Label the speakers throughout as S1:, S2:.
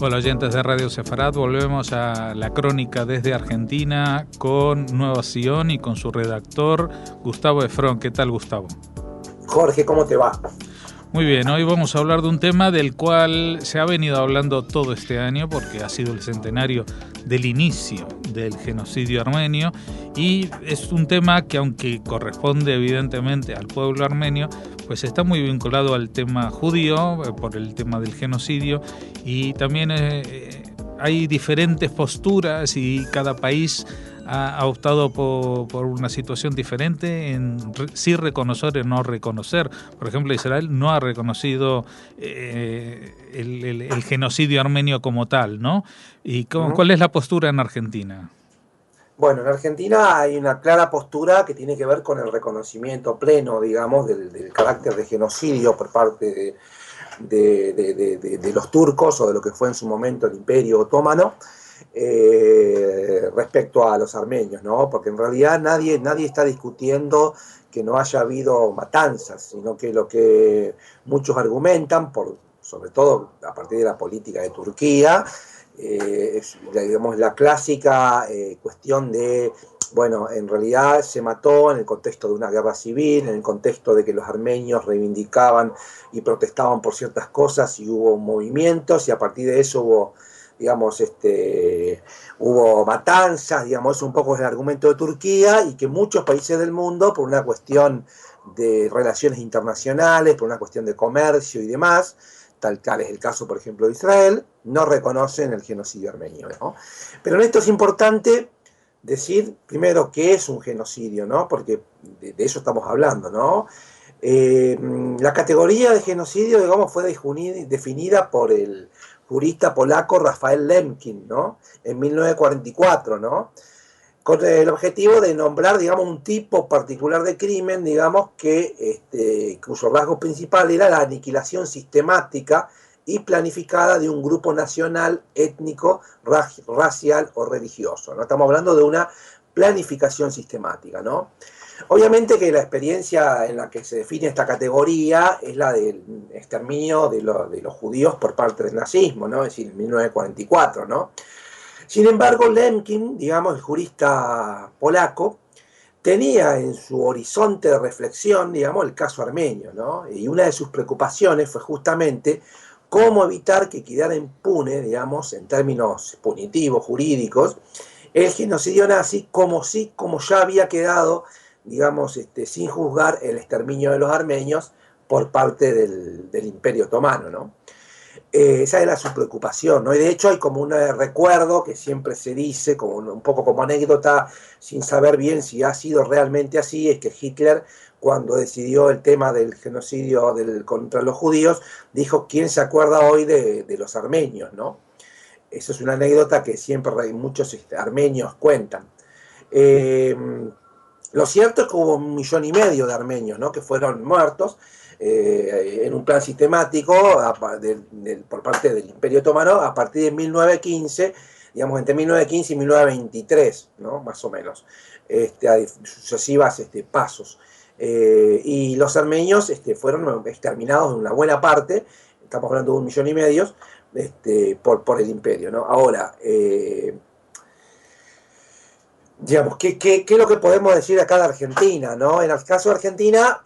S1: Hola oyentes de Radio Sefarad, volvemos a la crónica desde Argentina con Nueva Sion y con su redactor Gustavo Efrón. ¿Qué tal, Gustavo?
S2: Jorge, ¿cómo te va?
S1: Muy bien, hoy vamos a hablar de un tema del cual se ha venido hablando todo este año porque ha sido el centenario del inicio del genocidio armenio y es un tema que, aunque corresponde evidentemente al pueblo armenio, pues está muy vinculado al tema judío por el tema del genocidio y también hay diferentes posturas y cada país ha optado por una situación diferente en sí reconocer o no reconocer. Por ejemplo, Israel no ha reconocido el genocidio armenio como tal, ¿no? ¿Y cuál es la postura en Argentina?
S2: Bueno, en Argentina hay una clara postura que tiene que ver con el reconocimiento pleno, digamos, del carácter de genocidio por parte de los turcos o de lo que fue en su momento el Imperio Otomano respecto a los armenios, ¿no? Porque en realidad nadie está discutiendo que no haya habido matanzas, sino que lo que muchos argumentan, sobre todo a partir de la política de Turquía, es, digamos, la clásica cuestión de, bueno, en realidad se mató en el contexto de una guerra civil, en el contexto de que los armenios reivindicaban y protestaban por ciertas cosas y hubo movimientos y a partir de eso hubo, digamos, hubo matanzas, digamos, es un poco el argumento de Turquía y que muchos países del mundo, por una cuestión de relaciones internacionales, por una cuestión de comercio y demás, tal es el caso, por ejemplo, de Israel, no reconocen el genocidio armenio, ¿no? Pero en esto es importante decir primero qué es un genocidio, ¿no? Porque de eso estamos hablando, ¿no? La categoría de genocidio, digamos, fue definida por el jurista polaco Rafael Lemkin, ¿no? En 1944, ¿no? Con el objetivo de nombrar, digamos, un tipo particular de crimen, digamos, cuyo rasgo principal era la aniquilación sistemática y planificada de un grupo nacional, étnico, racial o religioso, ¿no? Estamos hablando de una planificación sistemática, ¿no? Obviamente que la experiencia en la que se define esta categoría es la del exterminio de los judíos por parte del nazismo, ¿no? Es decir, en 1944, ¿no? Sin embargo, Lemkin, digamos, el jurista polaco, tenía en su horizonte de reflexión, digamos, el caso armenio, ¿no? Y una de sus preocupaciones fue justamente cómo evitar que quedara impune, digamos, en términos punitivos, jurídicos, el genocidio nazi, como ya había quedado, digamos, sin juzgar el exterminio de los armenios por parte del Imperio Otomano, ¿no? Esa era su preocupación, ¿no? Y de hecho hay como un recuerdo que siempre se dice, como un poco como anécdota, sin saber bien si ha sido realmente así, es que Hitler, cuando decidió el tema del genocidio contra los judíos, dijo, ¿quién se acuerda hoy de los armenios, ¿no? Eso es una anécdota que siempre muchos armenios cuentan. Eh, lo cierto es que hubo 1,5 millones de armenios, ¿no? Que fueron muertos en un plan sistemático por parte del Imperio Otomano a partir de 1915, digamos entre 1915 y 1923, ¿no? Más o menos, a sucesivas pasos. Y los armenios fueron exterminados en una buena parte, estamos hablando de 1,5 millones, por el imperio, ¿no? Ahora, digamos, ¿qué es lo que podemos decir acá de Argentina, ¿no? En el caso de Argentina,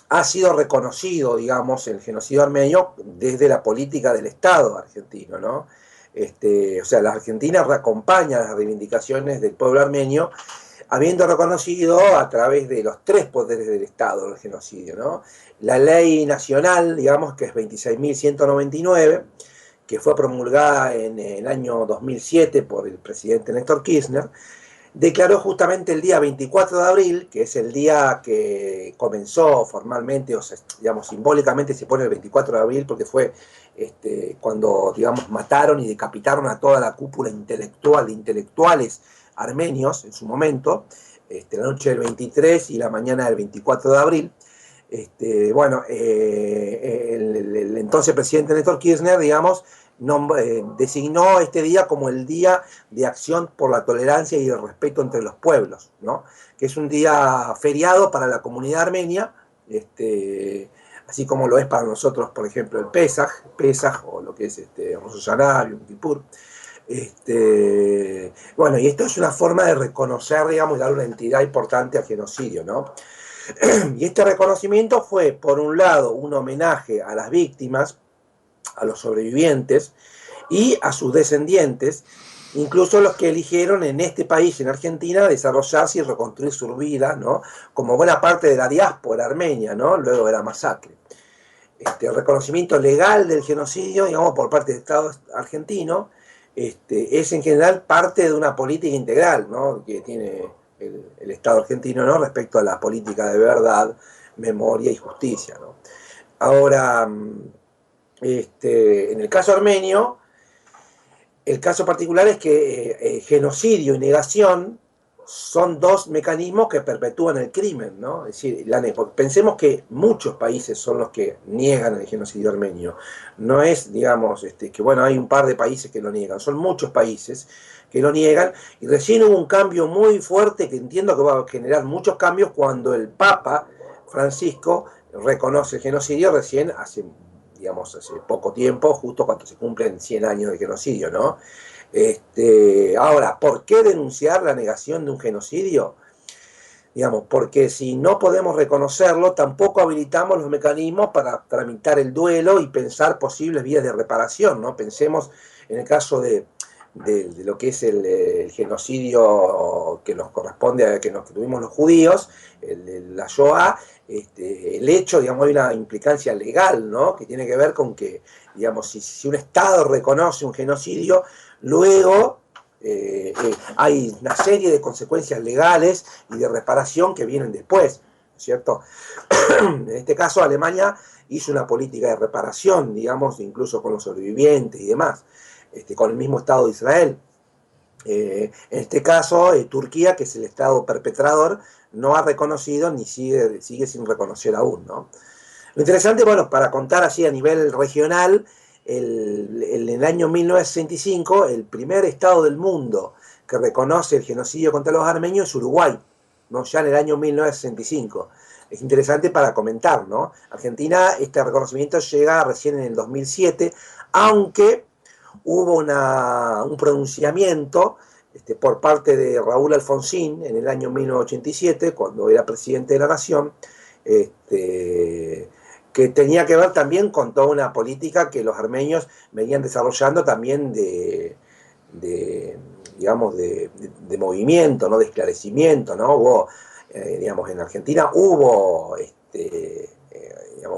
S2: ha sido reconocido, digamos, el genocidio armenio desde la política del Estado argentino, ¿no? O sea, la Argentina acompaña las reivindicaciones del pueblo armenio, habiendo reconocido a través de los 3 poderes del Estado el genocidio, ¿no? La ley nacional, digamos, que es 26.199, que fue promulgada en el año 2007 por el presidente Néstor Kirchner, declaró justamente el día 24 de abril, que es el día que comenzó formalmente, o sea, digamos, simbólicamente se pone el 24 de abril porque fue cuando, digamos, mataron y decapitaron a toda la cúpula intelectual de intelectuales armenios en su momento, la noche del 23 y la mañana del 24 de abril. Bueno, el entonces presidente Néstor Kirchner, digamos, designó este día como el Día de Acción por la Tolerancia y el Respeto entre los Pueblos, ¿no? Que es un día feriado para la comunidad armenia, así como lo es para nosotros, por ejemplo, el Pesaj o lo que es Rosh Hashanah, Yom Kippur. Bueno, y esto es una forma de reconocer, digamos, y dar una entidad importante al genocidio, ¿no? Y este reconocimiento fue, por un lado, un homenaje a las víctimas, a los sobrevivientes y a sus descendientes, incluso los que eligieron en este país, en Argentina, desarrollarse y reconstruir su vida, ¿no? Como buena parte de la diáspora armenia, ¿no? Luego de la masacre. El reconocimiento legal del genocidio, digamos, por parte del Estado argentino, es en general parte de una política integral, ¿no? Que tiene el Estado argentino, ¿no? Respecto a la política de verdad, memoria y justicia, ¿no? Ahora, en el caso armenio, el caso particular es que genocidio y negación son dos mecanismos que perpetúan el crimen, ¿no? Es decir, pensemos que muchos países son los que niegan el genocidio armenio. No es, digamos, que bueno, hay un par de países que lo niegan, son muchos países que lo niegan, y recién hubo un cambio muy fuerte que entiendo que va a generar muchos cambios cuando el Papa Francisco reconoce el genocidio recién hace poco tiempo, justo cuando se cumplen 100 años de genocidio, ¿no? Ahora, ¿por qué denunciar la negación de un genocidio? Digamos, porque si no podemos reconocerlo, tampoco habilitamos los mecanismos para tramitar el duelo y pensar posibles vías de reparación, ¿no? Pensemos en el caso de lo que es el genocidio que nos corresponde a que tuvimos los judíos, la Shoah. El hecho, digamos, hay una implicancia legal, ¿no? Que tiene que ver con que, digamos, si un Estado reconoce un genocidio, luego hay una serie de consecuencias legales y de reparación que vienen después, ¿no es cierto? En este caso, Alemania hizo una política de reparación, digamos, incluso con los sobrevivientes y demás, con el mismo Estado de Israel. En este caso, Turquía, que es el Estado perpetrador, no ha reconocido ni sigue sin reconocer aún, ¿no? Lo interesante, bueno, para contar así a nivel regional, en el año 1965, el primer Estado del mundo que reconoce el genocidio contra los armenios es Uruguay, ¿no? Ya en el año 1965. Es interesante para comentar, ¿no? Argentina, este reconocimiento llega recién en el 2007, aunque hubo un pronunciamiento por parte de Raúl Alfonsín en el año 1987, cuando era presidente de la Nación, que tenía que ver también con toda una política que los armenios venían desarrollando también de movimiento, ¿no? De esclarecimiento, ¿no? Hubo, digamos, en Argentina hubo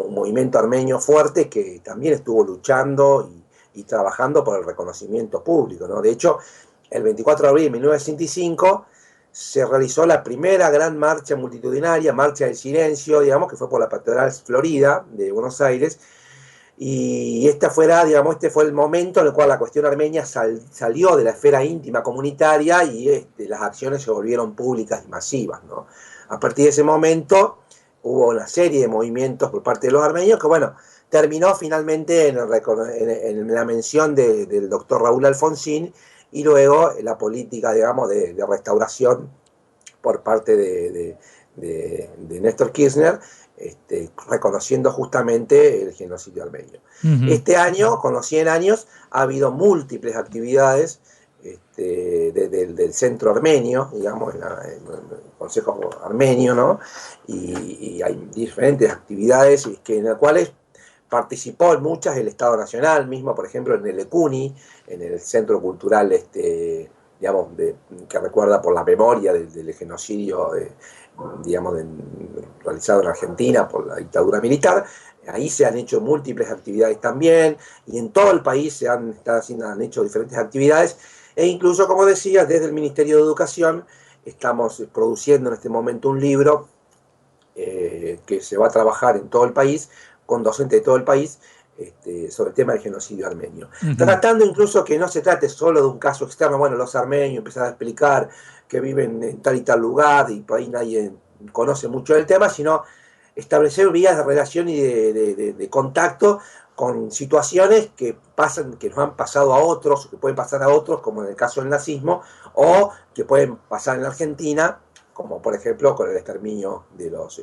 S2: un movimiento armenio fuerte que también estuvo luchando y trabajando por el reconocimiento público, ¿no? De hecho, el 24 de abril de 1965 se realizó la primera gran marcha multitudinaria, Marcha del Silencio, digamos, que fue por la Catedral Florida de Buenos Aires, y este fue el momento en el cual la cuestión armenia salió de la esfera íntima comunitaria y las acciones se volvieron públicas y masivas, ¿no? A partir de ese momento hubo una serie de movimientos por parte de los armenios que, bueno, terminó finalmente en la mención del doctor Raúl Alfonsín, y luego la política, digamos, de restauración por parte de Néstor Kirchner, reconociendo justamente el genocidio armenio. Uh-huh. Este año, con los 100 años, ha habido múltiples actividades del centro armenio, digamos, en el Consejo Armenio, ¿no? Y hay diferentes actividades en las cuales participó en muchas el Estado Nacional, mismo, por ejemplo, en el ECUNI, en el Centro Cultural, digamos, que recuerda por la memoria del genocidio, realizado en Argentina por la dictadura militar. Ahí se han hecho múltiples actividades también, y en todo el país se han hecho diferentes actividades, e incluso, como decía, desde el Ministerio de Educación estamos produciendo en este momento un libro que se va a trabajar en todo el país, con docentes de todo el país, sobre el tema del genocidio armenio. Uh-huh. Tratando incluso que no se trate solo de un caso externo, bueno, los armenios empiezan a explicar que viven en tal y tal lugar y por ahí nadie conoce mucho del tema, sino establecer vías de relación y de contacto con situaciones que nos han pasado a otros, que pueden pasar a otros, como en el caso del nazismo, o que pueden pasar en la Argentina, como por ejemplo con el exterminio de los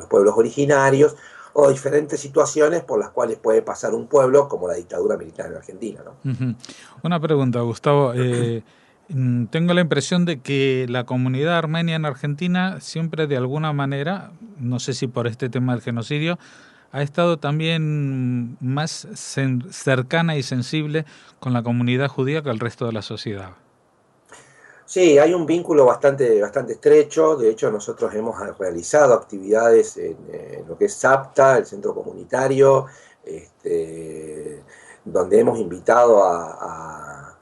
S2: pueblos originarios, o diferentes situaciones por las cuales puede pasar un pueblo, como la dictadura militar en Argentina, ¿no?
S1: Uh-huh. Una pregunta, Gustavo. Tengo la impresión de que la comunidad armenia en Argentina siempre de alguna manera, no sé si por este tema del genocidio, ha estado también más cercana y sensible con la comunidad judía que el resto de la sociedad.
S2: Sí, hay un vínculo bastante estrecho. De hecho, nosotros hemos realizado actividades en lo que es SAPTA, el centro comunitario, donde hemos invitado a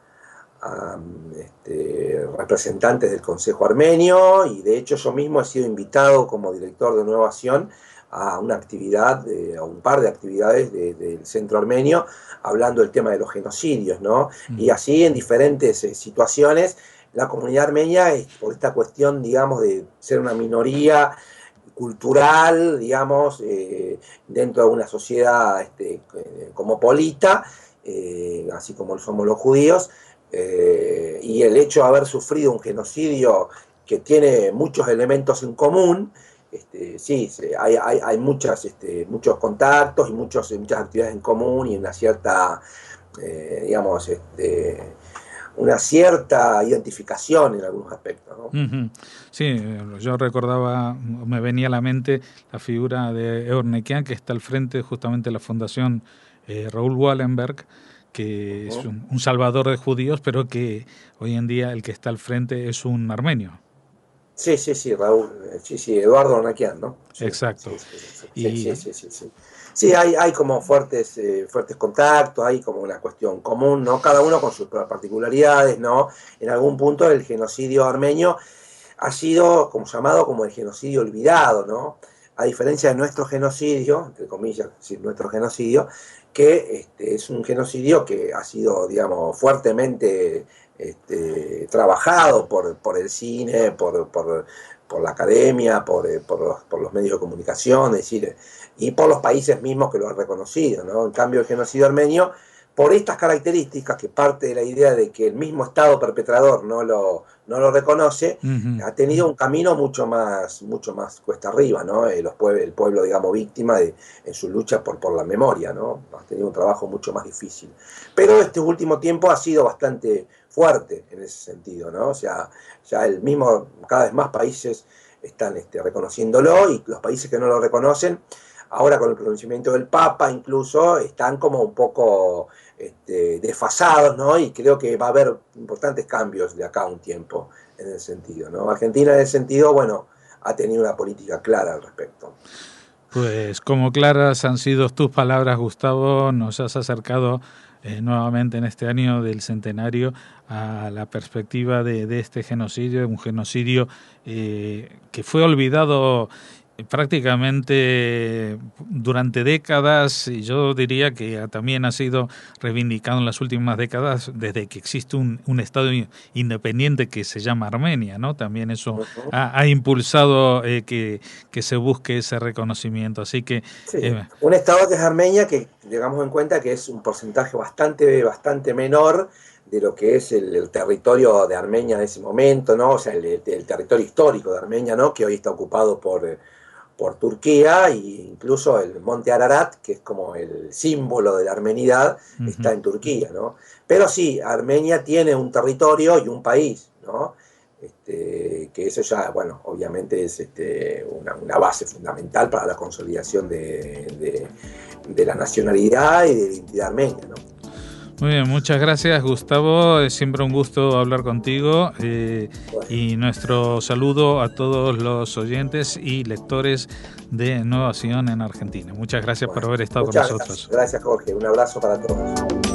S2: representantes del Consejo Armenio, y de hecho yo mismo he sido invitado como director de Nueva Acción a una actividad, a un par de actividades del centro armenio, hablando del tema de los genocidios, ¿no? Y así en diferentes situaciones, la comunidad armenia, por esta cuestión, digamos, de ser una minoría cultural, digamos, dentro de una sociedad cosmopolita, así como somos los judíos, y el hecho de haber sufrido un genocidio que tiene muchos elementos en común, sí, hay muchos contactos y muchas actividades en común y una cierta, digamos, una cierta identificación en algunos aspectos, ¿no?
S1: Uh-huh. Sí, yo recordaba, me venía a la mente la figura de Eurnequian, que está al frente justamente de la Fundación Raúl Wallenberg, que es un salvador de judíos, pero que hoy en día el que está al frente es un armenio.
S2: Sí, Raúl, sí, Eduardo Eurnequian, ¿no? Sí,
S1: exacto.
S2: Sí. Sí, hay como fuertes contactos, hay como una cuestión común, ¿no? Cada uno con sus particularidades, ¿no? En algún punto el genocidio armenio ha sido como llamado como el genocidio olvidado, ¿no? A diferencia de nuestro genocidio, entre comillas, sí, nuestro genocidio, que es un genocidio que ha sido, digamos, fuertemente trabajado por el cine, por la academia, por los medios de comunicación, es decir, y por los países mismos que lo han reconocido, ¿no? En cambio, el genocidio armenio, por estas características, que parte de la idea de que el mismo Estado perpetrador no lo reconoce, uh-huh, ha tenido un camino mucho más cuesta arriba, ¿no? El pueblo, digamos, víctima en su lucha por la memoria, ¿no? Ha tenido un trabajo mucho más difícil. Pero este último tiempo ha sido bastante fuerte en ese sentido, ¿no? O sea, ya cada vez más países están reconociéndolo, y los países que no lo reconocen, ahora con el pronunciamiento del Papa incluso, están como un poco desfasados, ¿no? Y creo que va a haber importantes cambios de acá a un tiempo en ese sentido, ¿no? Argentina en ese sentido, bueno, ha tenido una política clara al respecto.
S1: Pues como claras han sido tus palabras, Gustavo, nos has acercado nuevamente en este año del centenario a la perspectiva de este genocidio, un genocidio que fue olvidado prácticamente durante décadas, y yo diría que también ha sido reivindicado en las últimas décadas desde que existe un Estado independiente que se llama Armenia, ¿no? También eso ha impulsado que se busque ese reconocimiento. Así que
S2: sí, un Estado que es Armenia, que tengamos en cuenta que es un porcentaje bastante menor de lo que es el territorio de Armenia en ese momento, ¿no? O sea, el territorio histórico de Armenia, ¿no? Que hoy está ocupado por Turquía, e incluso el monte Ararat, que es como el símbolo de la armenidad, uh-huh, está en Turquía, ¿no? Pero sí, Armenia tiene un territorio y un país, ¿no? Que eso ya, bueno, obviamente es una base fundamental para la consolidación de la nacionalidad y de la identidad armenia, ¿no?
S1: Muy bien, muchas gracias, Gustavo. Es siempre un gusto hablar contigo, y nuestro saludo a todos los oyentes y lectores de Nueva Acción en Argentina. Muchas gracias por haber estado con nosotros.
S2: Gracias, Jorge. Un abrazo para todos.